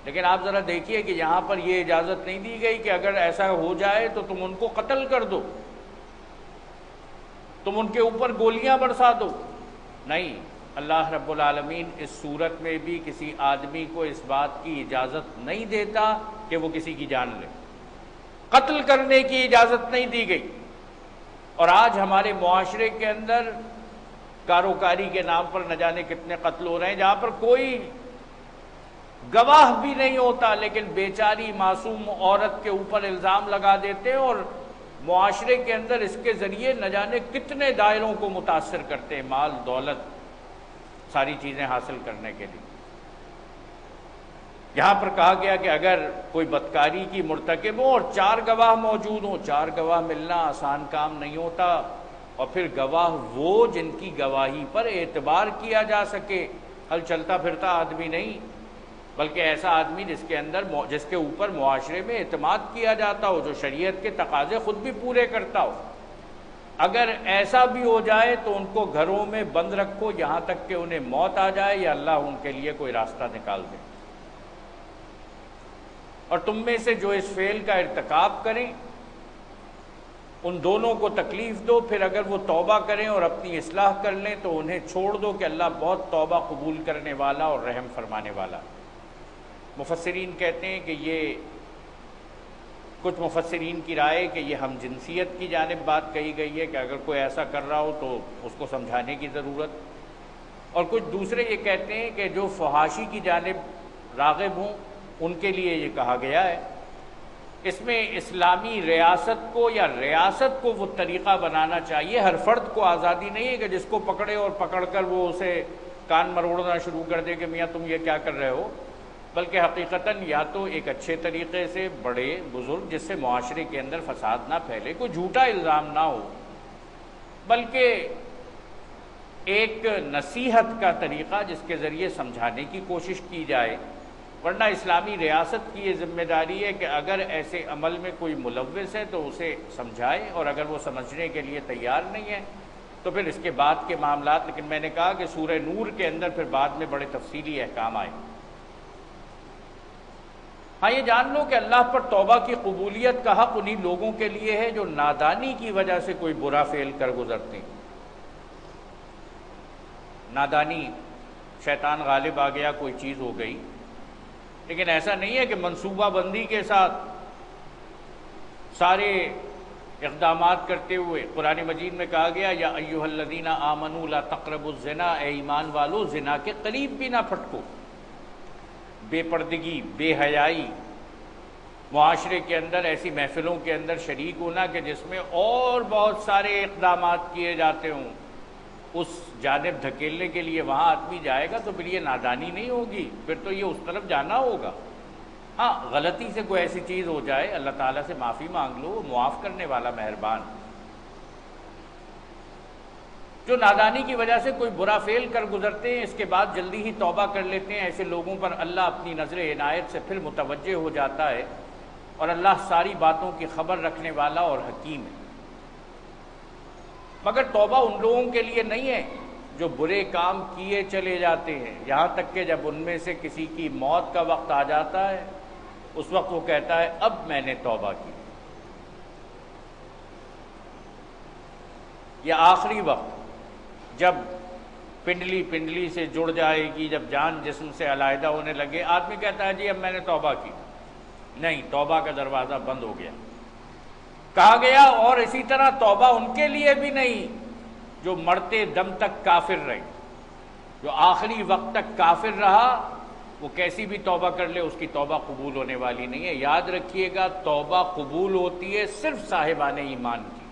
لیکن آپ ذرا دیکھیے کہ یہاں پر یہ اجازت نہیں دی گئی کہ اگر ایسا ہو جائے تو تم ان کو قتل کر دو، تم ان کے اوپر گولیاں برسا دو۔ نہیں، اللہ رب العالمین اس صورت میں بھی کسی آدمی کو اس بات کی اجازت نہیں دیتا کہ وہ کسی کی جان لے، قتل کرنے کی اجازت نہیں دی گئی۔ اور آج ہمارے معاشرے کے اندر کاروکاری کے نام پر نہ جانے کتنے قتل ہو رہے ہیں، جہاں پر کوئی گواہ بھی نہیں ہوتا، لیکن بیچاری معصوم عورت کے اوپر الزام لگا دیتے ہیں اور معاشرے کے اندر اس کے ذریعے نہ جانے کتنے دائروں کو متاثر کرتے ہیں، مال دولت ساری چیزیں حاصل کرنے کے لیے۔ یہاں پر کہا گیا کہ اگر کوئی بدکاری کی مرتکب ہو اور 4 گواہ موجود ہوں، 4 گواہ ملنا آسان کام نہیں ہوتا، اور پھر گواہ وہ جن کی گواہی پر اعتبار کیا جا سکے، ہل چلتا پھرتا آدمی نہیں، بلکہ ایسا آدمی جس کے اوپر معاشرے میں اعتماد کیا جاتا ہو، جو شریعت کے تقاضے خود بھی پورے کرتا ہو۔ اگر ایسا بھی ہو جائے تو ان کو گھروں میں بند رکھو یہاں تک کہ انہیں موت آ جائے یا اللہ ان کے لیے کوئی راستہ نکال دے۔ اور تم میں سے جو اس فعل کا ارتکاب کریں ان دونوں کو تکلیف دو، پھر اگر وہ توبہ کریں اور اپنی اصلاح کر لیں تو انہیں چھوڑ دو کہ اللہ بہت توبہ قبول کرنے والا اور رحم فرمانے والا۔ مفسرین کہتے ہیں کہ یہ کچھ مفسرین کی رائے کہ یہ ہم جنسیت کی جانب بات کہی گئی ہے کہ اگر کوئی ایسا کر رہا ہو تو اس کو سمجھانے کی ضرورت، اور کچھ دوسرے یہ کہتے ہیں کہ جو فحاشی کی جانب راغب ہوں ان کے لیے یہ کہا گیا ہے۔ اس میں اسلامی ریاست کو یا ریاست کو وہ طریقہ بنانا چاہیے، ہر فرد کو آزادی نہیں ہے کہ جس کو پکڑے اور پکڑ کر وہ اسے کان مروڑنا شروع کر دے کہ میاں تم یہ کیا کر رہے ہو، بلکہ حقیقتاً یا تو ایک اچھے طریقے سے بڑے بزرگ جس سے معاشرے کے اندر فساد نہ پھیلے، کوئی جھوٹا الزام نہ ہو، بلکہ ایک نصیحت کا طریقہ جس کے ذریعے سمجھانے کی کوشش کی جائے۔ ورنہ اسلامی ریاست کی یہ ذمہ داری ہے کہ اگر ایسے عمل میں کوئی ملوث ہے تو اسے سمجھائے، اور اگر وہ سمجھنے کے لیے تیار نہیں ہے تو پھر اس کے بعد کے معاملات، لیکن میں نے کہا کہ سورہ نور کے اندر پھر بعد میں بڑے تفصیلی احکام آئے۔ ہاں یہ جان لو کہ اللہ پر توبہ کی قبولیت کا حق انہی لوگوں کے لیے ہے جو نادانی کی وجہ سے کوئی برا فعل کر گزرتے ہیں۔ نادانی، شیطان غالب آ گیا، کوئی چیز ہو گئی، لیکن ایسا نہیں ہے کہ منصوبہ بندی کے ساتھ سارے اقدامات کرتے ہوئے۔ قرآن مجید میں کہا گیا یا ایھا الذین آمنوا لا تقربوا الزنا، اے ایمان والو زنا کے قریب بھی نہ پھٹکو۔ بے پردگی، بے حیائی، معاشرے کے اندر ایسی محفلوں کے اندر شریک ہونا کہ جس میں اور بہت سارے اقدامات کیے جاتے ہوں، اس جانب دھکیلنے کے لیے وہاں آدمی جائے گا تو پھر یہ نادانی نہیں ہوگی، پھر تو یہ اس طرف جانا ہوگا۔ ہاں غلطی سے کوئی ایسی چیز ہو جائے، اللہ تعالیٰ سے معافی مانگ لو، وہ معاف کرنے والا مہربان۔ جو نادانی کی وجہ سے کوئی برا فعل کر گزرتے ہیں، اس کے بعد جلدی ہی توبہ کر لیتے ہیں، ایسے لوگوں پر اللہ اپنی نظر عنایت سے پھر متوجہ ہو جاتا ہے، اور اللہ ساری باتوں کی خبر رکھنے والا اور حکیم ہے۔ مگر توبہ ان لوگوں کے لیے نہیں ہے جو برے کام کیے چلے جاتے ہیں، یہاں تک کہ جب ان میں سے کسی کی موت کا وقت آ جاتا ہے اس وقت وہ کہتا ہے اب میں نے توبہ کی۔ یہ آخری وقت جب پنڈلی سے جڑ جائے گی، جب جان جسم سے علیحدہ ہونے لگے، آدمی کہتا ہے جی اب میں نے توبہ کی۔ نہیں، توبہ کا دروازہ بند ہو گیا۔ کہا گیا اور اسی طرح توبہ ان کے لیے بھی نہیں جو مرتے دم تک کافر رہے، جو آخری وقت تک کافر رہا، وہ کیسی بھی توبہ کر لے اس کی توبہ قبول ہونے والی نہیں ہے۔ یاد رکھیے گا توبہ قبول ہوتی ہے صرف صاحبان ایمان کی،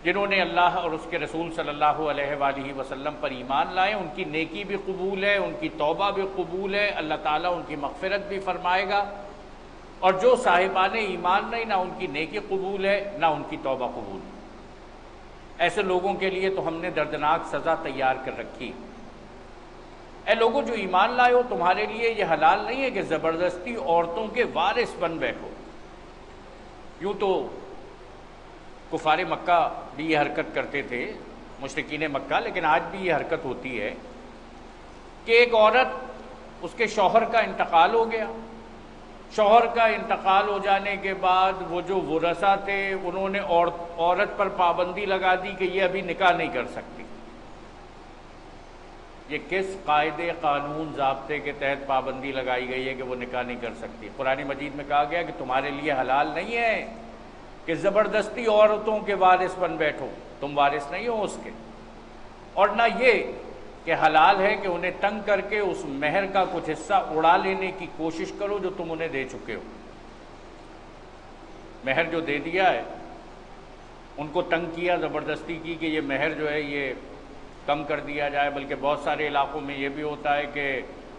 جنہوں نے اللہ اور اس کے رسول صلی اللہ علیہ وآلہ وسلم پر ایمان لائے، ان کی نیکی بھی قبول ہے، ان کی توبہ بھی قبول ہے، اللہ تعالیٰ ان کی مغفرت بھی فرمائے گا۔ اور جو صاحبان ایمان نہیں، نہ ان کی نیکی قبول ہے نہ ان کی توبہ قبول ہے، ایسے لوگوں کے لیے تو ہم نے دردناک سزا تیار کر رکھی۔ اے لوگوں جو ایمان لائے ہو، تمہارے لیے یہ حلال نہیں ہے کہ زبردستی عورتوں کے وارث بن بیٹھو۔ یوں تو کفار مکہ بھی یہ حرکت کرتے تھے، مشرکین مکہ، لیکن آج بھی یہ حرکت ہوتی ہے کہ ایک عورت اس کے شوہر کا انتقال ہو گیا. شوہر کا انتقال ہو جانے کے بعد وہ جو ورثہ تھے انہوں نے عورت پر پابندی لگا دی کہ یہ ابھی نکاح نہیں کر سکتی. یہ کس قاعدے قانون ضابطے کے تحت پابندی لگائی گئی ہے کہ وہ نکاح نہیں کر سکتی؟ قرآن مجید میں کہا گیا کہ تمہارے لیے حلال نہیں ہے کہ زبردستی عورتوں کے وارث بن بیٹھو، تم وارث نہیں ہو اس کے. اور نہ یہ کہ حلال ہے کہ انہیں تنگ کر کے اس مہر کا کچھ حصہ اڑا لینے کی کوشش کرو جو تم انہیں دے چکے ہو. مہر جو دے دیا ہے ان کو تنگ کیا، زبردستی کی کہ یہ مہر جو ہے یہ کم کر دیا جائے. بلکہ بہت سارے علاقوں میں یہ بھی ہوتا ہے کہ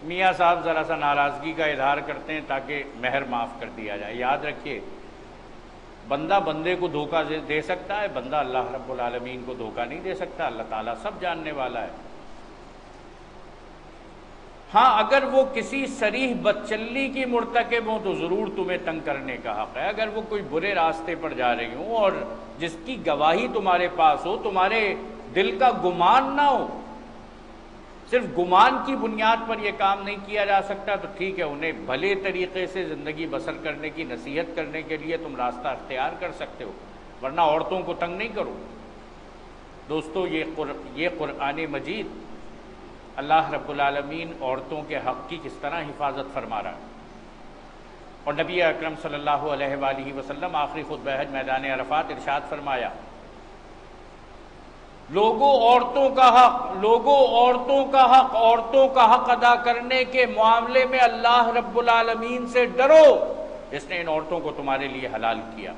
میاں صاحب ذرا سا ناراضگی کا اظہار کرتے ہیں تاکہ مہر معاف کر دیا جائے. یاد رکھیے بندہ بندے کو دھوکہ دے سکتا ہے، بندہ اللہ رب العالمین کو دھوکہ نہیں دے سکتا. اللہ تعالیٰ سب جاننے والا ہے. ہاں اگر وہ کسی صریح بدچلی کی مرتکب ہوں تو ضرور تمہیں تنگ کرنے کا حق ہے. اگر وہ کوئی برے راستے پر جا رہی ہوں اور جس کی گواہی تمہارے پاس ہو، تمہارے دل کا گمان نہ ہو، صرف گمان کی بنیاد پر یہ کام نہیں کیا جا سکتا، تو ٹھیک ہے انہیں بھلے طریقے سے زندگی بسر کرنے کی نصیحت کرنے کے لیے تم راستہ اختیار کر سکتے ہو، ورنہ عورتوں کو تنگ نہیں کرو. دوستو یہ قرآن مجید اللہ رب العالمین عورتوں کے حق کی کس طرح حفاظت فرما رہا ہے. اور نبی اکرم صلی اللہ علیہ وآلہ وسلم آخری خطبہ حج میدان عرفات ارشاد فرمایا، لوگوں عورتوں کا حق ادا کرنے کے معاملے میں اللہ رب العالمین سے ڈرو جس نے ان عورتوں کو تمہارے لیے حلال کیا.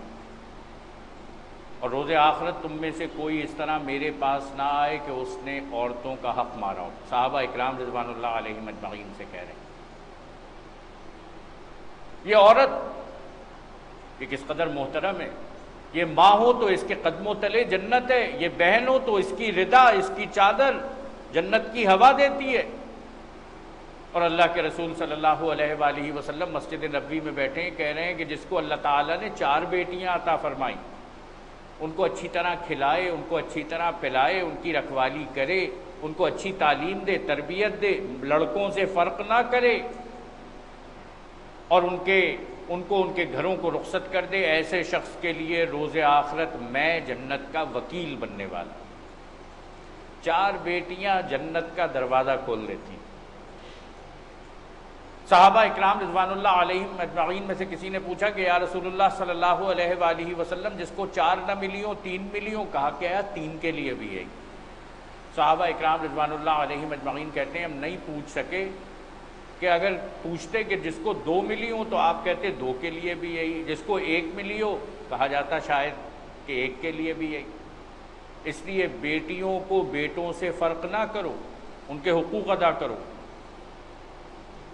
اور روز آخرت تم میں سے کوئی اس طرح میرے پاس نہ آئے کہ اس نے عورتوں کا حق مارا ہو. صحابہ اکرام رضوان اللہ علیہم اجمعین سے کہہ رہے ہیں یہ عورت یہ کس قدر محترم ہے، یہ ماں ہو تو اس کے قدموں تلے جنت ہے، یہ بہن ہو تو اس کی ردا، اس کی چادر جنت کی ہوا دیتی ہے. اور اللہ کے رسول صلی اللہ علیہ وآلہ وسلم مسجد نبوی میں بیٹھے ہیں، کہہ رہے ہیں کہ جس کو اللہ تعالیٰ نے 4 بیٹیاں عطا فرمائیں، ان کو اچھی طرح کھلائے، ان کو اچھی طرح پلائے، ان کی رکھوالی کرے، ان کو اچھی تعلیم دے، تربیت دے، لڑکوں سے فرق نہ کرے اور ان کو ان کے گھروں کو رخصت کر دے، ایسے شخص کے لیے روز آخرت میں جنت کا وکیل بننے والا. 4 بیٹیاں جنت کا دروازہ کھول دیتی. صحابہ اکرام رضوان اللہ علیہم اجمعین میں سے کسی نے پوچھا کہ یا رسول اللہ صلی اللہ علیہ وآلہ وسلم جس کو 4 نہ ملی ہوں 3 ملی ہوں، کہا کیا 3 کے لیے بھی ہے. صحابہ اکرام رضوان اللہ علیہم اجمعین کہتے ہیں ہم نہیں پوچھ سکے کہ اگر پوچھتے کہ جس کو 2 ملی ہوں تو آپ کہتے 2 کے لیے بھی یہی، جس کو 1 ملی ہو کہا جاتا شاید کہ 1 کے لیے بھی یہی. اس لیے بیٹیوں کو بیٹوں سے فرق نہ کرو، ان کے حقوق ادا کرو.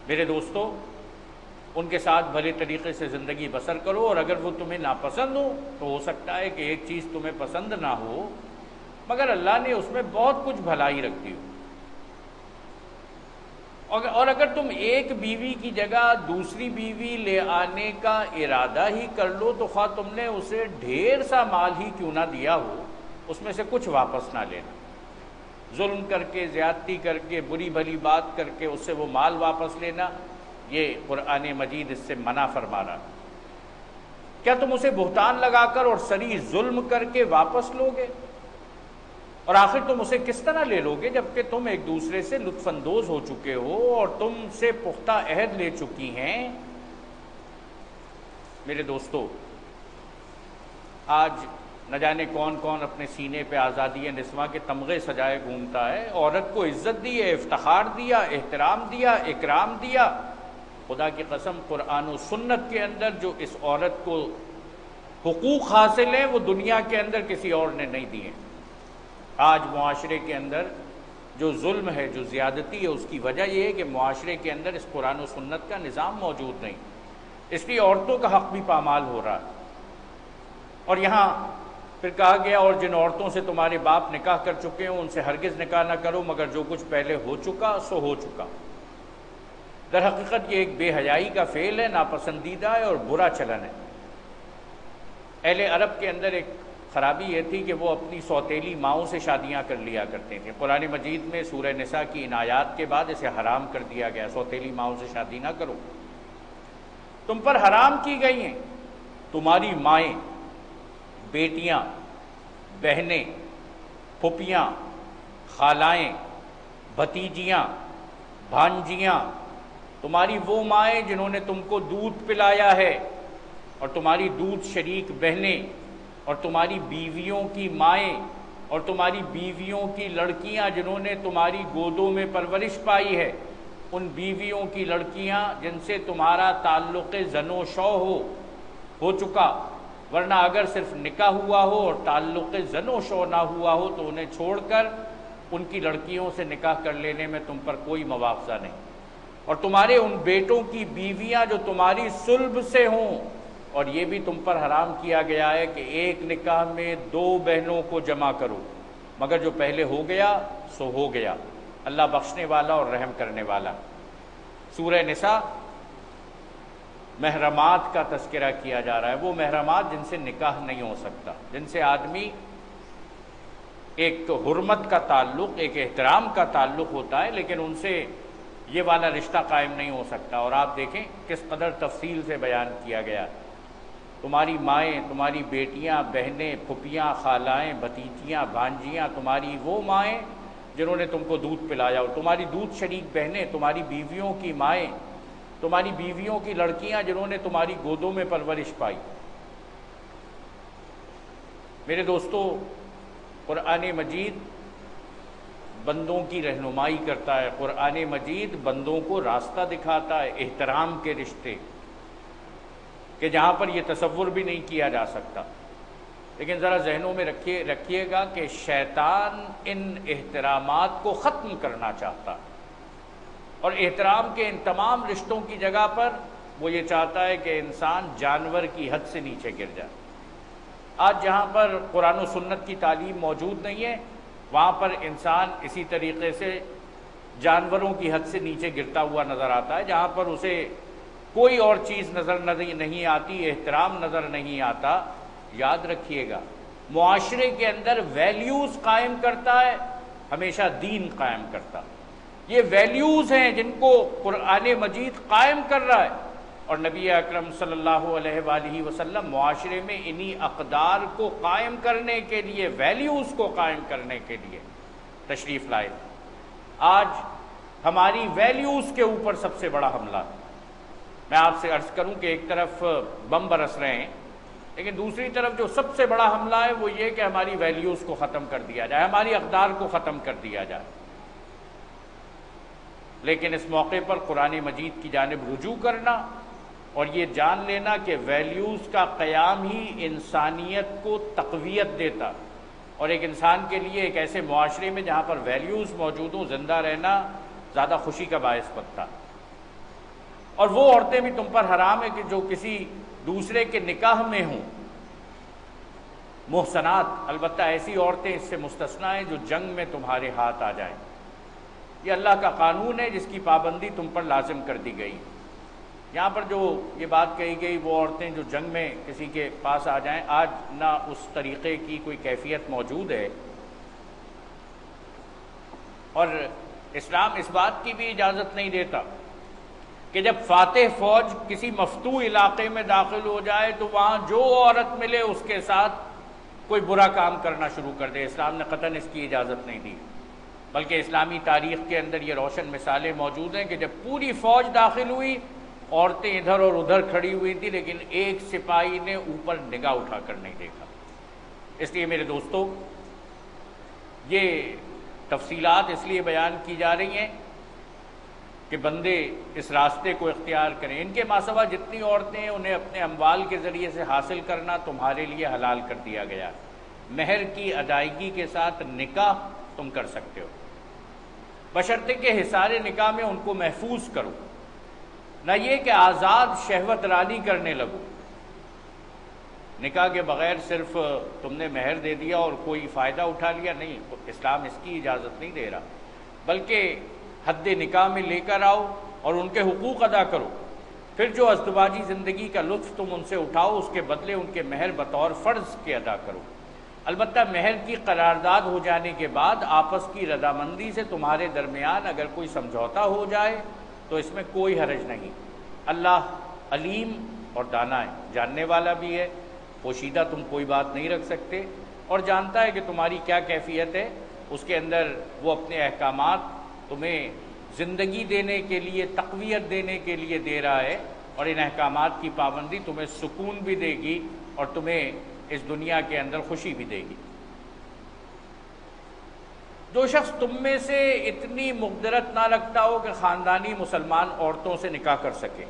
میرے دوستو ان کے ساتھ بھلے طریقے سے زندگی بسر کرو، اور اگر وہ تمہیں ناپسند ہو تو ہو سکتا ہے کہ ایک چیز تمہیں پسند نہ ہو مگر اللہ نے اس میں بہت کچھ بھلائی رکھ دی ہو. اور اگر تم ایک بیوی کی جگہ دوسری بیوی لے آنے کا ارادہ ہی کر لو تو خواہ تم نے اسے ڈھیر سا مال ہی کیوں نہ دیا ہو، اس میں سے کچھ واپس نہ لینا. ظلم کر کے، زیادتی کر کے، بری بھلی بات کر کے اس سے وہ مال واپس لینا، یہ قرآن مجید اس سے منع فرما رہا. کیا تم اسے بہتان لگا کر اور صریح ظلم کر کے واپس لو گے؟ اور آخر تم اسے کس طرح لے لو گے جبکہ تم ایک دوسرے سے لطف اندوز ہو چکے ہو اور تم سے پختہ عہد لے چکی ہیں؟ میرے دوستو آج نہ جانے کون کون اپنے سینے پہ آزادی نسواں کے تمغے سجائے گھومتا ہے. عورت کو عزت دی ہے، افتخار دیا، احترام دیا، اکرام دیا. خدا کی قسم قرآن و سنت کے اندر جو اس عورت کو حقوق حاصل ہیں وہ دنیا کے اندر کسی اور نے نہیں دیے. آج معاشرے کے اندر جو ظلم ہے، جو زیادتی ہے، اس کی وجہ یہ ہے کہ معاشرے کے اندر اس قرآن و سنت کا نظام موجود نہیں. اس لیے عورتوں کا حق بھی پامال ہو رہا ہے. اور یہاں پھر کہا گیا اور جن عورتوں سے تمہارے باپ نکاح کر چکے ہوں ان سے ہرگز نکاح نہ کرو مگر جو کچھ پہلے ہو چکا سو ہو چکا. در حقیقت یہ ایک بے حیائی کا فعل ہے، ناپسندیدہ ہے اور برا چلن ہے. اہل عرب کے اندر ایک خرابی یہ تھی کہ وہ اپنی سوتیلی ماؤں سے شادیاں کر لیا کرتے تھے۔ قرآن مجید میں سورہ نساء کی ان آیات کے بعد اسے حرام کر دیا گیا، سوتیلی ماؤں سے شادی نہ کرو، تم پر حرام کی گئی ہیں تمہاری مائیں، بیٹیاں، بہنیں، پھپھیاں، خالائیں، بھتیجیاں، بھانجیاں، تمہاری وہ مائیں جنہوں نے تم کو دودھ پلایا ہے، اور تمہاری دودھ شریک بہنیں، اور تمہاری بیویوں کی مائیں، اور تمہاری بیویوں کی لڑکیاں جنہوں نے تمہاری گودوں میں پرورش پائی ہے، ان بیویوں کی لڑکیاں جن سے تمہارا تعلق زن و شو ہو چکا، ورنہ اگر صرف نکاح ہوا ہو اور تعلق زن و شو نہ ہوا ہو تو انہیں چھوڑ کر ان کی لڑکیوں سے نکاح کر لینے میں تم پر کوئی مواخذہ نہیں، اور تمہارے ان بیٹوں کی بیویاں جو تمہاری صلب سے ہوں، اور یہ بھی تم پر حرام کیا گیا ہے کہ ایک نکاح میں 2 بہنوں کو جمع کرو، مگر جو پہلے ہو گیا سو ہو گیا، اللہ بخشنے والا اور رحم کرنے والا۔ سورہ نساء محرمات کا تذکرہ کیا جا رہا ہے، وہ محرمات جن سے نکاح نہیں ہو سکتا، جن سے آدمی ایک حرمت کا تعلق، ایک احترام کا تعلق ہوتا ہے، لیکن ان سے یہ والا رشتہ قائم نہیں ہو سکتا۔ اور آپ دیکھیں کس قدر تفصیل سے بیان کیا گیا، تمہاری مائیں، تمہاری بیٹیاں، بہنیں، پھپھیاں، خالائیں، بھتیجیاں، بھانجیاں، تمہاری وہ مائیں جنہوں نے تم کو دودھ پلایا، اور تمہاری دودھ شریک بہنیں، تمہاری بیویوں کی مائیں، تمہاری بیویوں کی لڑکیاں جنہوں نے تمہاری گودوں میں پرورش پائی۔ میرے دوستو، قرآن مجید بندوں کی رہنمائی کرتا ہے، قرآن مجید بندوں کو راستہ دکھاتا ہے، احترام کے رشتے کہ جہاں پر یہ تصور بھی نہیں کیا جا سکتا۔ لیکن ذرا ذہنوں میں رکھیے گا کہ شیطان ان احترامات کو ختم کرنا چاہتا، اور احترام کے ان تمام رشتوں کی جگہ پر وہ یہ چاہتا ہے کہ انسان جانور کی حد سے نیچے گر جائے۔ آج جہاں پر قرآن و سنت کی تعلیم موجود نہیں ہے، وہاں پر انسان اسی طریقے سے جانوروں کی حد سے نیچے گرتا ہوا نظر آتا ہے، جہاں پر اسے کوئی اور چیز نظر نہیں آتی، احترام نظر نہیں آتا۔ یاد رکھیے گا، معاشرے کے اندر ویلیوز قائم کرتا ہے، ہمیشہ دین قائم کرتا۔ یہ ویلیوز ہیں جن کو قرآن مجید قائم کر رہا ہے، اور نبی اکرم صلی اللہ علیہ وآلہ وسلم معاشرے میں انہی اقدار کو قائم کرنے کے لیے، ویلیوز کو قائم کرنے کے لیے تشریف لائے۔ آج ہماری ویلیوز کے اوپر سب سے بڑا حملہ، میں آپ سے عرض کروں کہ ایک طرف بم برس رہے ہیں، لیکن دوسری طرف جو سب سے بڑا حملہ ہے وہ یہ کہ ہماری ویلیوز کو ختم کر دیا جائے، ہماری اقدار کو ختم کر دیا جائے۔ لیکن اس موقع پر قرآن مجید کی جانب رجوع کرنا اور یہ جان لینا کہ ویلیوز کا قیام ہی انسانیت کو تقویت دیتا، اور ایک انسان کے لیے ایک ایسے معاشرے میں جہاں پر ویلیوز موجود ہوں زندہ رہنا زیادہ خوشی کا باعث بنتا۔ اور وہ عورتیں بھی تم پر حرام ہے کہ جو کسی دوسرے کے نکاح میں ہوں، محسنات، البتہ ایسی عورتیں اس سے مستثنیٰ ہیں جو جنگ میں تمہارے ہاتھ آ جائیں۔ یہ اللہ کا قانون ہے جس کی پابندی تم پر لازم کر دی گئی۔ یہاں پر جو یہ بات کہی گئی وہ عورتیں جو جنگ میں کسی کے پاس آ جائیں، آج نہ اس طریقے کی کوئی کیفیت موجود ہے، اور اسلام اس بات کی بھی اجازت نہیں دیتا کہ جب فاتح فوج کسی مفتوح علاقے میں داخل ہو جائے تو وہاں جو عورت ملے اس کے ساتھ کوئی برا کام کرنا شروع کر دے۔ اسلام نے قطعاً اس کی اجازت نہیں دی، بلکہ اسلامی تاریخ کے اندر یہ روشن مثالیں موجود ہیں کہ جب پوری فوج داخل ہوئی، عورتیں ادھر اور ادھر کھڑی ہوئی تھی، لیکن ایک سپاہی نے اوپر نگاہ اٹھا کر نہیں دیکھا۔ اس لیے میرے دوستو، یہ تفصیلات اس لیے بیان کی جا رہی ہیں کہ بندے اس راستے کو اختیار کریں۔ ان کے ماسوا جتنی عورتیں ہیں انہیں اپنے اموال کے ذریعے سے حاصل کرنا تمہارے لیے حلال کر دیا گیا۔ مہر کی ادائیگی کے ساتھ نکاح تم کر سکتے ہو، بشرطے کہ حصار نکاح میں ان کو محفوظ کرو، نہ یہ کہ آزاد شہوت رانی کرنے لگو۔ نکاح کے بغیر صرف تم نے مہر دے دیا اور کوئی فائدہ اٹھا لیا، نہیں، اسلام اس کی اجازت نہیں دے رہا، بلکہ حد نکاح میں لے کر آؤ اور ان کے حقوق ادا کرو، پھر جو ازدواجی زندگی کا لطف تم ان سے اٹھاؤ اس کے بدلے ان کے مہر بطور فرض کے ادا کرو۔ البتہ مہر کی قرارداد ہو جانے کے بعد آپس کی رضامندی سے تمہارے درمیان اگر کوئی سمجھوتا ہو جائے تو اس میں کوئی حرج نہیں۔ اللہ علیم اور دانا ہے، جاننے والا بھی ہے، پوشیدہ تم کوئی بات نہیں رکھ سکتے، اور جانتا ہے کہ تمہاری کیا کیفیت ہے، اس کے اندر وہ اپنے احکامات تمہیں زندگی دینے کے لیے، تقویت دینے کے لیے دے رہا ہے، اور ان احکامات کی پابندی تمہیں سکون بھی دے گی اور تمہیں اس دنیا کے اندر خوشی بھی دے گی۔ جو شخص تم میں سے اتنی مقدرت نہ رکھتا ہو کہ خاندانی مسلمان عورتوں سے نکاح کر سکے،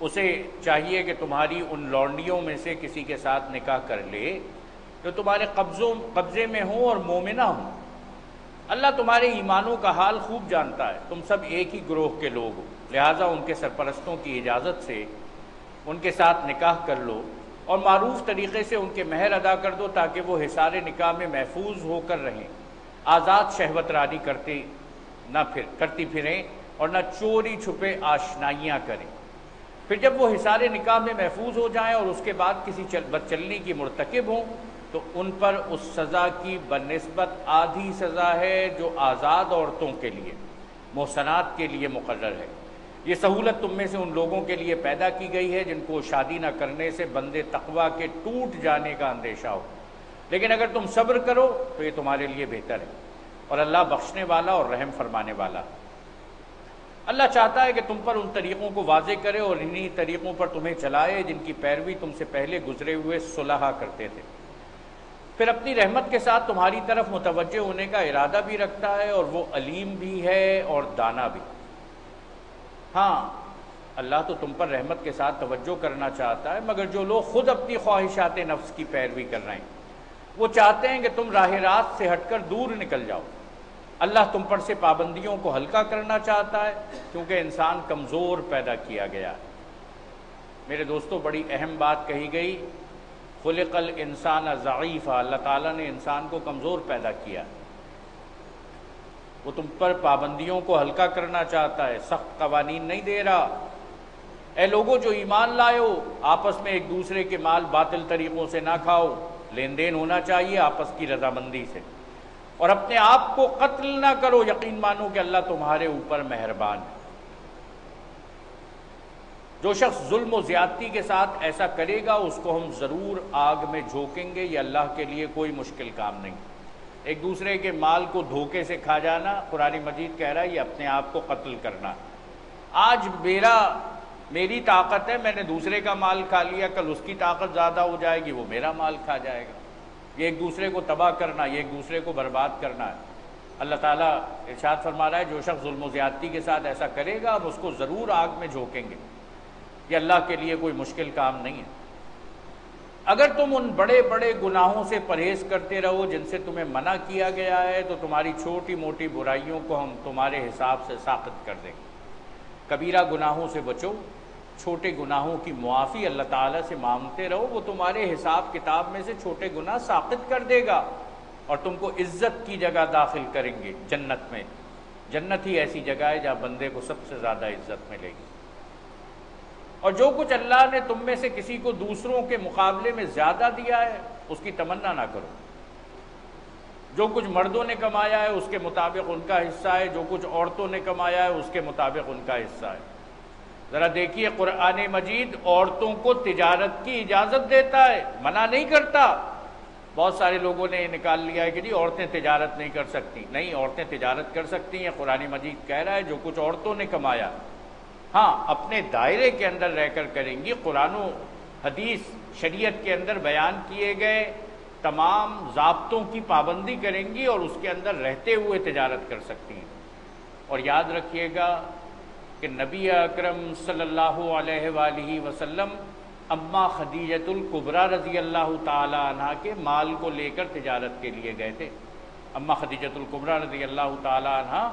اسے چاہیے کہ تمہاری ان لونڈیوں میں سے کسی کے ساتھ نکاح کر لے جو تمہارے قبضے میں ہوں اور مومنہ ہوں۔ اللہ تمہارے ایمانوں کا حال خوب جانتا ہے، تم سب ایک ہی گروہ کے لوگ ہو، لہٰذا ان کے سرپرستوں کی اجازت سے ان کے ساتھ نکاح کر لو اور معروف طریقے سے ان کے مہر ادا کر دو تاکہ وہ حصار نکاح میں محفوظ ہو کر رہیں، آزاد شہوت رانی کرتی پھریں اور نہ چوری چھپے آشنائیاں کریں۔ پھر جب وہ حصار نکاح میں محفوظ ہو جائیں اور اس کے بعد کسی بدچلنی کی مرتکب ہوں تو ان پر اس سزا کی بنسبت آدھی سزا ہے جو آزاد عورتوں کے لیے، محصنات کے لیے مقرر ہے۔ یہ سہولت تم میں سے ان لوگوں کے لیے پیدا کی گئی ہے جن کو شادی نہ کرنے سے بندے تقویٰ کے ٹوٹ جانے کا اندیشہ ہو، لیکن اگر تم صبر کرو تو یہ تمہارے لیے بہتر ہے، اور اللہ بخشنے والا اور رحم فرمانے والا۔ اللہ چاہتا ہے کہ تم پر ان طریقوں کو واضح کرے اور انہی طریقوں پر تمہیں چلائے جن کی پیروی تم سے پہلے گزرے ہوئے صلحاء کرتے تھے، پھر اپنی رحمت کے ساتھ تمہاری طرف متوجہ ہونے کا ارادہ بھی رکھتا ہے، اور وہ علیم بھی ہے اور دانا بھی۔ ہاں، اللہ تو تم پر رحمت کے ساتھ توجہ کرنا چاہتا ہے، مگر جو لوگ خود اپنی خواہشات نفس کی پیروی کر رہے ہیں وہ چاہتے ہیں کہ تم راہ راست سے ہٹ کر دور نکل جاؤ۔ اللہ تم پر سے پابندیوں کو ہلکا کرنا چاہتا ہے کیونکہ انسان کمزور پیدا کیا گیا ہے۔ میرے دوستو، بڑی اہم بات کہی گئی، خلق الانسان ضعیفا، اللہ تعالیٰ نے انسان کو کمزور پیدا کیا، وہ تم پر پابندیوں کو ہلکا کرنا چاہتا ہے، سخت قوانین نہیں دے رہا۔ اے لوگوں جو ایمان لائے ہو، آپس میں ایک دوسرے کے مال باطل طریقوں سے نہ کھاؤ، لین دین ہونا چاہیے آپس کی رضامندی سے، اور اپنے آپ کو قتل نہ کرو، یقین مانو کہ اللہ تمہارے اوپر مہربان ہے۔ جو شخص ظلم و زیادتی کے ساتھ ایسا کرے گا اس کو ہم ضرور آگ میں جھونکیں گے، یہ اللہ کے لیے کوئی مشکل کام نہیں۔ ایک دوسرے کے مال کو دھوکے سے کھا جانا، قرآن مجید کہہ رہا ہے یہ اپنے آپ کو قتل کرنا۔ آج میری طاقت ہے، میں نے دوسرے کا مال کھا لیا، کل اس کی طاقت زیادہ ہو جائے گی، وہ میرا مال کھا جائے گا۔ یہ ایک دوسرے کو تباہ کرنا، یہ ایک دوسرے کو برباد کرنا ہے۔ اللہ تعالیٰ ارشاد فرما رہا ہے جو شخص ظلم و زیادتی کے ساتھ ایسا کرے گا ہم اس کو ضرور آگ میں جھونکیں گے، یہ اللہ کے لیے کوئی مشکل کام نہیں ہے۔ اگر تم ان بڑے بڑے گناہوں سے پرہیز کرتے رہو جن سے تمہیں منع کیا گیا ہے تو تمہاری چھوٹی موٹی برائیوں کو ہم تمہارے حساب سے ساقط کر دیں گے۔ کبیرہ گناہوں سے بچو، چھوٹے گناہوں کی معافی اللہ تعالیٰ سے مانگتے رہو، وہ تمہارے حساب کتاب میں سے چھوٹے گناہ ساقط کر دے گا اور تم کو عزت کی جگہ داخل کریں گے جنت میں۔ جنت ہی ایسی جگہ ہے جہاں بندے کو سب سے زیادہ عزت ملے گی۔ اور جو کچھ اللہ نے تم میں سے کسی کو دوسروں کے مقابلے میں زیادہ دیا ہے اس کی تمنا نہ کرو۔ جو کچھ مردوں نے کمایا ہے اس کے مطابق ان کا حصہ ہے، جو کچھ عورتوں نے کمایا ہے اس کے مطابق ان کا حصہ ہے۔ ذرا دیکھیے قرآن مجید عورتوں کو تجارت کی اجازت دیتا ہے، منع نہیں کرتا۔ بہت سارے لوگوں نے یہ نکال لیا ہے کہ جی عورتیں تجارت نہیں کر سکتی، نہیں، عورتیں تجارت کر سکتی ہیں۔ قرآن مجید کہہ رہا ہے جو کچھ عورتوں نے کمایا، ہاں اپنے دائرے کے اندر رہ کر کریں گی، قرآن و حدیث شریعت کے اندر بیان کیے گئے تمام ضابطوں کی پابندی کریں گی اور اس کے اندر رہتے ہوئے تجارت کر سکتی ہیں۔ اور یاد رکھیے گا کہ نبی اکرم صلی اللہ علیہ وآلہ وسلم اماں خدیجۃ الکبریٰ رضی اللہ تعالی عنہ کے مال کو لے کر تجارت کے لیے گئے تھے۔ اماں خدیجۃ الکبریٰ رضی اللہ تعالی عنہ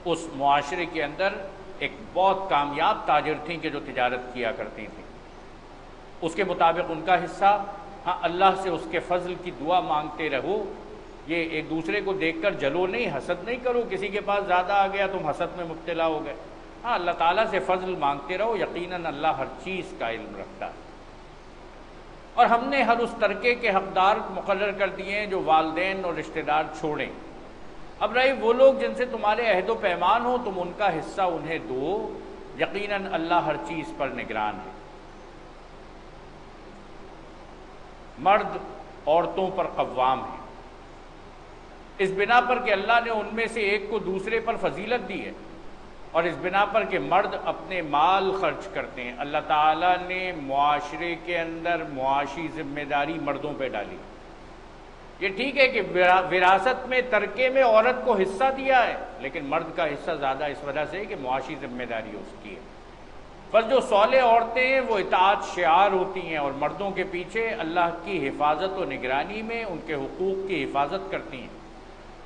اس معاشرے کے اندر ایک بہت کامیاب تاجر تھیں کہ جو تجارت کیا کرتی تھیں، اس کے مطابق ان کا حصہ۔ ہاں، اللہ سے اس کے فضل کی دعا مانگتے رہو، یہ ایک دوسرے کو دیکھ کر جلو نہیں، حسد نہیں کرو، کسی کے پاس زیادہ آ گیا تم حسد میں مبتلا ہو گئے۔ ہاں، اللہ تعالیٰ سے فضل مانگتے رہو، یقیناً اللہ ہر چیز کا علم رکھتا ہے۔ اور ہم نے ہر اس ترکے کے حقدار مقرر کر دیے ہیں جو والدین اور رشتہ دار چھوڑیں۔ اب رہے وہ لوگ جن سے تمہارے عہد و پیمان ہو، تم ان کا حصہ انہیں دو، یقیناً اللہ ہر چیز پر نگران ہے۔ مرد عورتوں پر قوام ہیں، اس بنا پر کہ اللہ نے ان میں سے ایک کو دوسرے پر فضیلت دی ہے، اور اس بنا پر کہ مرد اپنے مال خرچ کرتے ہیں۔ اللہ تعالیٰ نے معاشرے کے اندر معاشی ذمہ داری مردوں پہ ڈالی۔ یہ ٹھیک ہے کہ وراثت میں ترکے میں عورت کو حصہ دیا ہے، لیکن مرد کا حصہ زیادہ اس وجہ سے ہے کہ معاشی ذمہ داری اس کی ہے۔ بس جو صالح عورتیں ہیں وہ اطاعت شعار ہوتی ہیں، اور مردوں کے پیچھے اللہ کی حفاظت و نگرانی میں ان کے حقوق کی حفاظت کرتی ہیں۔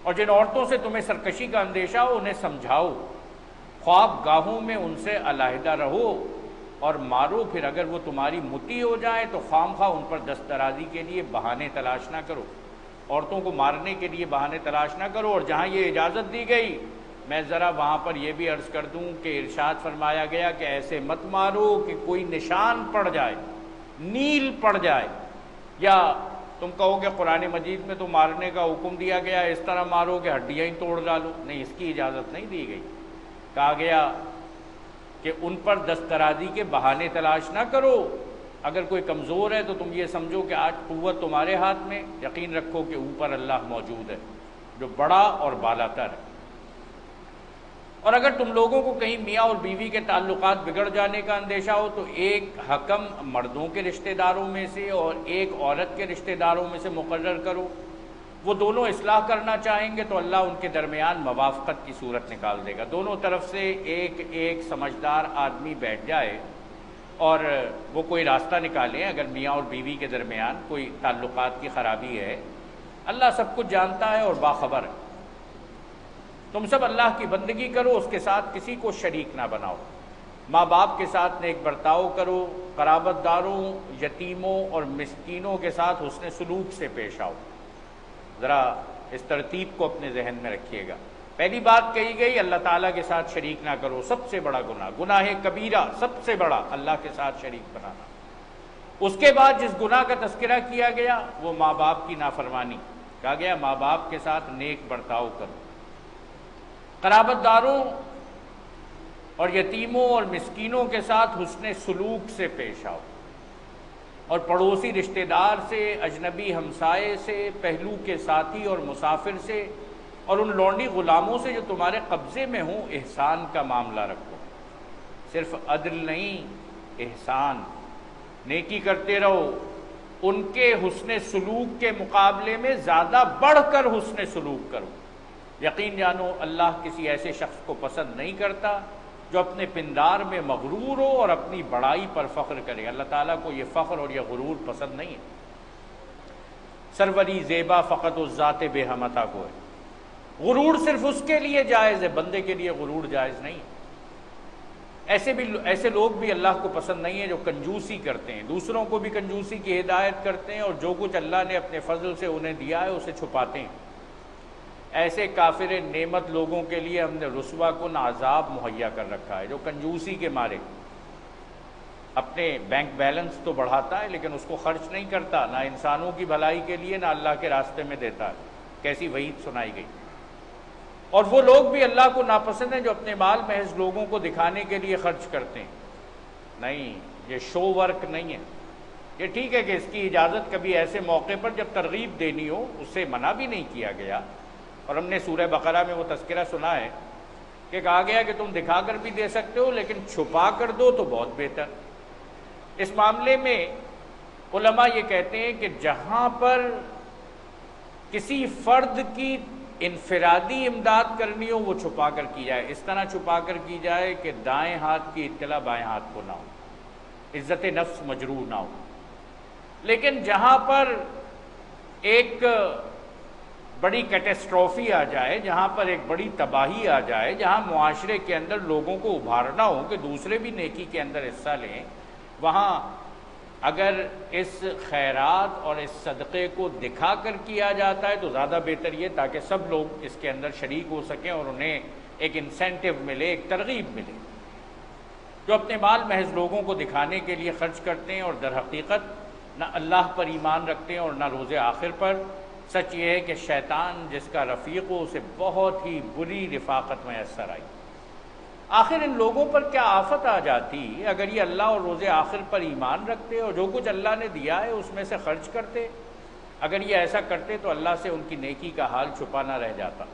اور جن عورتوں سے تمہیں سرکشی کا اندیشہ ہو انہیں سمجھاؤ، خواب گاہوں میں ان سے علیحدہ رہو اور مارو، پھر اگر وہ تمہاری مطیع ہو جائیں تو خام خواہ ان پر دست درازی کے لیے بہانے تلاش نہ کرو، عورتوں کو مارنے کے لیے بہانے تلاش نہ کرو۔ اور جہاں یہ اجازت دی گئی، میں ذرا وہاں پر یہ بھی عرض کر دوں کہ ارشاد فرمایا گیا کہ ایسے مت مارو کہ کوئی نشان پڑ جائے، نیل پڑ جائے، یا تم کہو کہ قرآن مجید میں تو مارنے کا حکم دیا گیا اس طرح مارو کہ ہڈیاں ہی توڑ ڈالو، نہیں، اس کی اجازت نہیں دی گئی۔ کہا گیا کہ ان پر دست درازی کے بہانے تلاش نہ کرو، اگر کوئی کمزور ہے تو تم یہ سمجھو کہ آج قوت تمہارے ہاتھ میں، یقین رکھو کہ اوپر اللہ موجود ہے جو بڑا اور بالاتر ہے۔ اور اگر تم لوگوں کو کہیں میاں اور بیوی کے تعلقات بگڑ جانے کا اندیشہ ہو تو ایک حکم مردوں کے رشتہ داروں میں سے اور ایک عورت کے رشتہ داروں میں سے مقرر کرو، وہ دونوں اصلاح کرنا چاہیں گے تو اللہ ان کے درمیان موافقت کی صورت نکال دے گا۔ دونوں طرف سے ایک سمجھدار آدمی بیٹھ جائے اور وہ کوئی راستہ نکالیں۔ اگر میاں اور بیوی کے درمیان کوئی تعلقات کی خرابی ہے، اللہ سب کچھ جانتا ہے اور باخبر ہے۔ تم سب اللہ کی بندگی کرو، اس کے ساتھ کسی کو شریک نہ بناؤ، ماں باپ کے ساتھ نیک برتاؤ کرو، قرابت داروں، یتیموں اور مسکینوں کے ساتھ حسن سلوک سے پیش آؤ۔ ذرا اس ترتیب کو اپنے ذہن میں رکھیے گا۔ پہلی بات کہی گئی اللہ تعالیٰ کے ساتھ شریک نہ کرو، سب سے بڑا گناہ، گناہ کبیرہ سب سے بڑا اللہ کے ساتھ شریک بنانا۔ اس کے بعد جس گناہ کا تذکرہ کیا گیا وہ ماں باپ کی نافرمانی، کہا گیا ماں باپ کے ساتھ نیک برتاؤ کرو، قرابت داروں اور یتیموں اور مسکینوں کے ساتھ حسن سلوک سے پیش آؤ، اور پڑوسی رشتہ دار سے، اجنبی ہمسائے سے، پہلو کے ساتھی اور مسافر سے، اور ان لونڈی غلاموں سے جو تمہارے قبضے میں ہوں احسان کا معاملہ رکھو۔ صرف عدل نہیں، احسان، نیکی کرتے رہو، ان کے حسن سلوک کے مقابلے میں زیادہ بڑھ کر حسن سلوک کرو۔ یقین جانو اللہ کسی ایسے شخص کو پسند نہیں کرتا جو اپنے پندار میں مغرور ہو اور اپنی بڑائی پر فخر کرے۔ اللہ تعالیٰ کو یہ فخر اور یہ غرور پسند نہیں ہے۔ سروری زیبا فقط اس ذات بے ہمتا کو ہے، غرور صرف اس کے لیے جائز ہے، بندے کے لیے غرور جائز نہیں ہے۔ ایسے لوگ بھی اللہ کو پسند نہیں ہیں جو کنجوسی کرتے ہیں، دوسروں کو بھی کنجوسی کی ہدایت کرتے ہیں، اور جو کچھ اللہ نے اپنے فضل سے انہیں دیا ہے اسے چھپاتے ہیں۔ ایسے کافر نعمت لوگوں کے لیے ہم نے رسوا کن عذاب مہیا کر رکھا ہے، جو کنجوسی کے مارے اپنے بینک بیلنس تو بڑھاتا ہے لیکن اس کو خرچ نہیں کرتا، نہ انسانوں کی بھلائی کے لیے نہ اللہ کے راستے میں دیتا ہے۔ کیسی وعید سنائی گئی۔ اور وہ لوگ بھی اللہ کو ناپسند ہیں جو اپنے مال محض لوگوں کو دکھانے کے لیے خرچ کرتے ہیں۔ نہیں، یہ شو ورک نہیں ہے۔ یہ ٹھیک ہے کہ اس کی اجازت کبھی ایسے موقع پر جب ترغیب دینی ہو اس سے منع بھی نہیں کیا گیا، اور ہم نے سورہ بقرہ میں وہ تذکرہ سنا ہے کہ کہا گیا کہ تم دکھا کر بھی دے سکتے ہو لیکن چھپا کر دو تو بہت بہتر۔ اس معاملے میں علماء یہ کہتے ہیں کہ جہاں پر کسی فرد کی انفرادی امداد کرنی ہو وہ چھپا کر کی جائے، اس طرح چھپا کر کی جائے کہ دائیں ہاتھ کی اطلاع بائیں ہاتھ کو نہ ہو، عزت نفس مجروح نہ ہو۔ لیکن جہاں پر ایک بڑی کیٹسٹروفی آ جائے، جہاں پر ایک بڑی تباہی آ جائے، جہاں معاشرے کے اندر لوگوں کو ابھارنا ہو کہ دوسرے بھی نیکی کے اندر حصہ لیں، وہاں اگر اس خیرات اور اس صدقے کو دکھا کر کیا جاتا ہے تو زیادہ بہتر یہ، تاکہ سب لوگ اس کے اندر شریک ہو سکیں اور انہیں ایک انسینٹیو ملے، ایک ترغیب ملے۔ جو اپنے مال محض لوگوں کو دکھانے کے لیے خرچ کرتے ہیں اور در حقیقت نہ اللہ پر ایمان رکھتے ہیں اور نہ روز آخر پر۔ سچ یہ ہے کہ شیطان جس کا رفیق ہو اسے بہت ہی بری رفاقت میسر آئی۔ آخر ان لوگوں پر کیا آفت آ جاتی اگر یہ اللہ اور روز آخر پر ایمان رکھتے اور جو کچھ اللہ نے دیا ہے اس میں سے خرچ کرتے۔ اگر یہ ایسا کرتے تو اللہ سے ان کی نیکی کا حال چھپا نہ رہ جاتا۔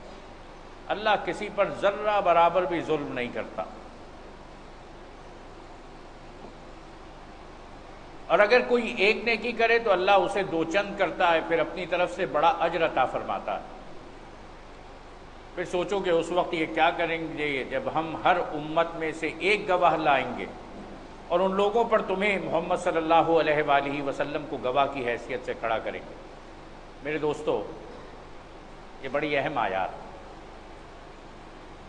اللہ کسی پر ذرہ برابر بھی ظلم نہیں کرتا، اور اگر کوئی ایک نیکی کرے تو اللہ اسے دو چند کرتا ہے، پھر اپنی طرف سے بڑا اجر عطا فرماتا ہے۔ پھر سوچو کہ اس وقت یہ کیا کریں گے جب ہم ہر امت میں سے ایک گواہ لائیں گے اور ان لوگوں پر تمہیں محمد صلی اللہ علیہ وآلہ وسلم کو گواہ کی حیثیت سے کھڑا کریں گے۔ میرے دوستو، یہ بڑی اہم آیات۔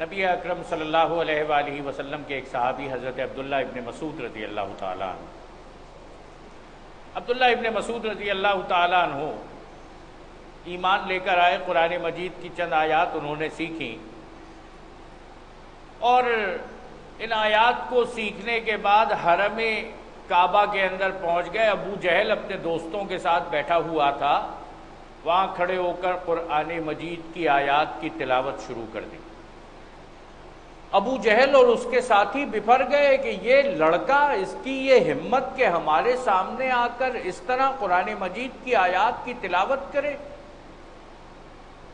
نبی اکرم صلی اللہ علیہ وآلہ وسلم کے ایک صحابی حضرت عبداللہ ابن مسعود رضی اللہ تعالیٰ عنہ، عبداللہ ابن مسعود رضی اللہ تعالیٰ عنہ ایمان لے کر آئے، قرآن مجید کی چند آیات انہوں نے سیکھیں، اور ان آیات کو سیکھنے کے بعد حرم کعبہ کے اندر پہنچ گئے۔ ابو جہل اپنے دوستوں کے ساتھ بیٹھا ہوا تھا، وہاں کھڑے ہو کر قرآن مجید کی آیات کی تلاوت شروع کر دی۔ ابو جہل اور اس کے ساتھی بفر گئے کہ یہ لڑکا، اس کی یہ ہمت کہ ہمارے سامنے آ کر اس طرح قرآن مجید کی آیات کی تلاوت کرے۔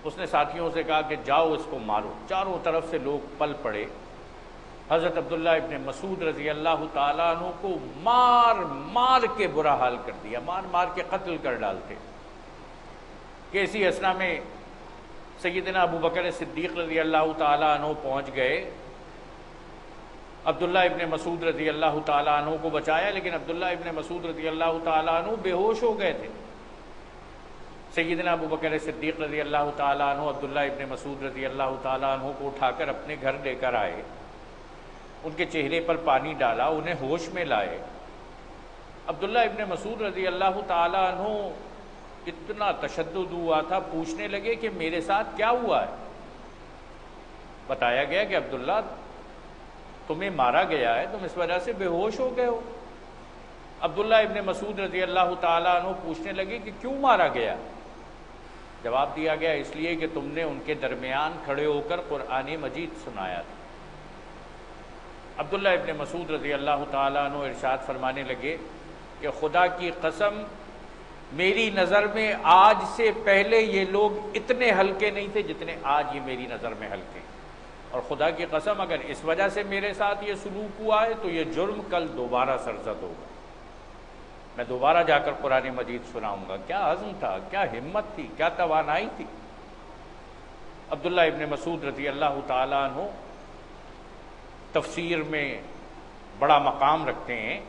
اس نے ساتھیوں سے کہا کہ جاؤ اس کو مارو۔ چاروں طرف سے لوگ پل پڑے، حضرت عبداللہ ابن مسعود رضی اللہ تعالیٰ عنہ کو مار مار کے برا حال کر دیا، مار مار کے قتل کر ڈالتے کہ اسی اثنا میں سیدنا ابو بکر صدیق رضی اللہ تعالیٰ عنہ پہنچ گئے، عبداللہ ابن مسعود رضی اللہ تعالیٰ عنہ کو بچایا، لیکن عبداللہ ابن مسعود رضی اللہ تعالیٰ عنہ بے ہوش ہو گئے تھے۔ سیدنا ابو بکر صدیق رضی اللہ تعالیٰ عنہ عبداللہ ابن مسعود رضی اللہ تعالیٰ عنہ کو اٹھا کر اپنے گھر لے کر آئے، ان کے چہرے پر پانی ڈالا، انہیں ہوش میں لائے۔ عبداللہ ابن مسعود رضی اللہ تعالیٰ عنہ اتنا تشدد ہوا تھا، پوچھنے لگے کہ میرے ساتھ کیا ہوا ہے؟ بتایا گیا کہ عبداللہ تمہیں مارا گیا ہے، تم اس وجہ سے بے ہوش ہو گئے ہو۔ عبداللہ ابن مسعود رضی اللہ تعالیٰ عنہ پوچھنے لگے کہ کیوں مارا گیا؟ جواب دیا گیا اس لیے کہ تم نے ان کے درمیان کھڑے ہو کر قرآن مجید سنایا تھا۔ عبداللہ ابن مسعود رضی اللہ تعالیٰ عنہ ارشاد فرمانے لگے کہ خدا کی قسم، میری نظر میں آج سے پہلے یہ لوگ اتنے ہلکے نہیں تھے جتنے آج یہ میری نظر میں ہلکے، اور خدا کی قسم اگر اس وجہ سے میرے ساتھ یہ سلوک ہوا ہے تو یہ جرم کل دوبارہ سرزد ہوگا، میں دوبارہ جا کر قرآن مجید سناؤں گا۔ کیا عزم تھا، کیا ہمت تھی، کیا توانائی تھی۔ عبداللہ ابن مسعود رضی اللہ تعالیٰ عنہ تفسیر میں بڑا مقام رکھتے ہیں،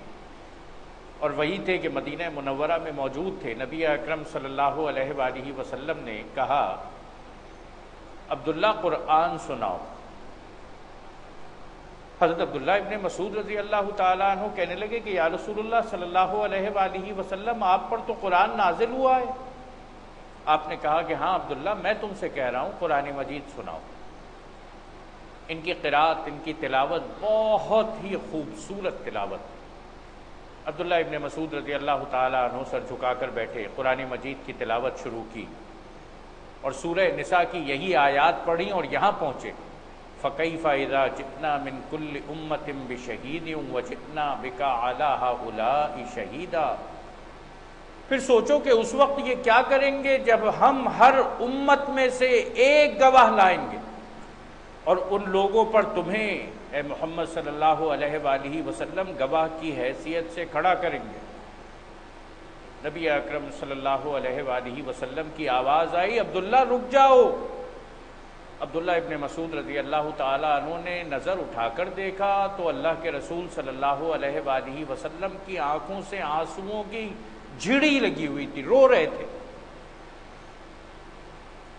اور وہی تھے کہ مدینہ منورہ میں موجود تھے۔ نبی اکرم صلی اللہ علیہ وآلہ وسلم نے کہا عبداللہ قرآن سناؤ۔ حضرت عبداللہ ابن مسعود رضی اللہ تعالیٰ عنہ کہنے لگے کہ یا رسول اللہ صلی اللہ علیہ وآلہ وسلم، آپ پر تو قرآن نازل ہوا ہے۔ آپ نے کہا کہ ہاں عبداللہ، میں تم سے کہہ رہا ہوں قرآن مجید سناؤ۔ ان کی قرات، ان کی تلاوت بہت ہی خوبصورت تلاوت۔ عبداللہ ابن مسعود رضی اللہ تعالیٰ عنہ سر جھکا کر بیٹھے، قرآن مجید کی تلاوت شروع کی، اور سورہ نساء کی یہی آیات پڑھیں اور یہاں پہنچے فَكَيْفَ إِذَا جِئْنَا مِن كُلِّ أُمَّةٍ بِشَهِيدٍ وَجِئْنَا بِكَ عَلَىٰ هَٰؤُلَاءِ شَهِيدًا۔ پھر سوچو کہ اس وقت یہ کیا کریں گے جب ہم ہر امت میں سے ایک گواہ لائیں گے اور ان لوگوں پر تمہیں اے محمد صلی اللہ علیہ وآلہ وسلم گواہ کی حیثیت سے کھڑا کریں گے۔ نبی اکرم صلی اللہ علیہ وآلہ وسلم کی آواز آئی، عبداللہ رک جاؤ۔ عبداللہ ابن مسعود رضی اللہ تعالیٰ عنہ نے نظر اٹھا کر دیکھا تو اللہ کے رسول صلی اللہ علیہ وآلہ وسلم کی آنکھوں سے آنسوؤں کی جھڑی لگی ہوئی تھی، رو رہے تھے۔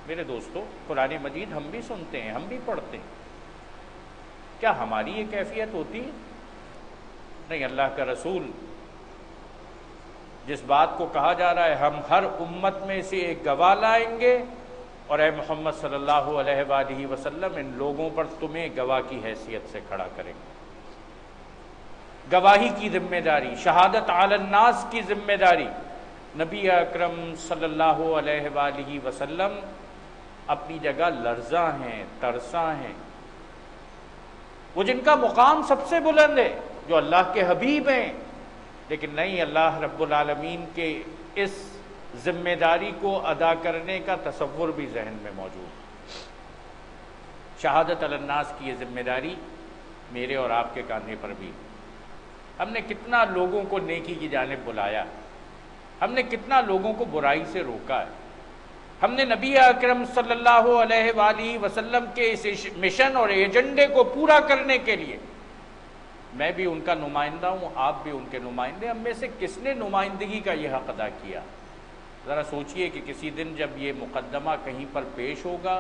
میرے دوستو، قرآن مجید ہم بھی سنتے ہیں، ہم بھی پڑھتے ہیں، کیا ہماری یہ کیفیت ہوتی ہے؟ نہیں، اللہ کا رسول جس بات کو کہا جا رہا ہے ہم ہر امت میں سے ایک گواہ لائیں گے، اور اے محمد صلی اللہ علیہ وآلہ وسلم ان لوگوں پر تمہیں گواہ کی حیثیت سے کھڑا کریں گے۔ گواہی کی ذمہ داری، شہادت علی الناس کی ذمہ داری، نبی اکرم صلی اللہ علیہ وآلہ وسلم اپنی جگہ لرزاں ہیں، ترساں ہیں، وہ جن کا مقام سب سے بلند ہے، جو اللہ کے حبیب ہیں، لیکن نہیں، اللہ رب العالمین کے اس ذمہ داری کو ادا کرنے کا تصور بھی ذہن میں موجود ہے۔ شہادت علی الناس کی یہ ذمہ داری میرے اور آپ کے کاندھے پر بھی۔ ہم نے کتنا لوگوں کو نیکی کی جانب بلایا، ہم نے کتنا لوگوں کو برائی سے روکا ہے، ہم نے نبی اکرم صلی اللہ علیہ وآلہ وسلم کے اس مشن اور ایجنڈے کو پورا کرنے کے لیے، میں بھی ان کا نمائندہ ہوں، آپ بھی ان کے نمائندے، ہم میں سے کس نے نمائندگی کا یہ حق ادا کیا؟ ذرا سوچئے کہ کسی دن جب یہ مقدمہ کہیں پر پیش ہوگا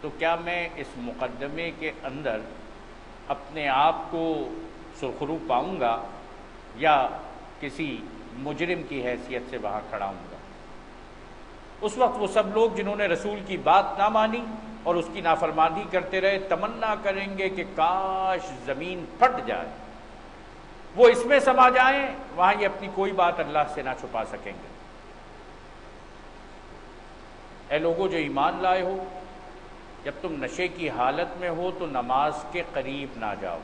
تو کیا میں اس مقدمے کے اندر اپنے آپ کو سرخرو پاؤں گا یا کسی مجرم کی حیثیت سے وہاں کھڑا ہوں گا؟ اس وقت وہ سب لوگ جنہوں نے رسول کی بات نہ مانی اور اس کی نافرمانی کرتے رہے، تمنا کریں گے کہ کاش زمین پھٹ جائے، وہ اس میں سما جائیں، وہاں یہ اپنی کوئی بات اللہ سے نہ چھپا سکیں گے۔ اے لوگوں جو ایمان لائے ہو، جب تم نشے کی حالت میں ہو تو نماز کے قریب نہ جاؤ۔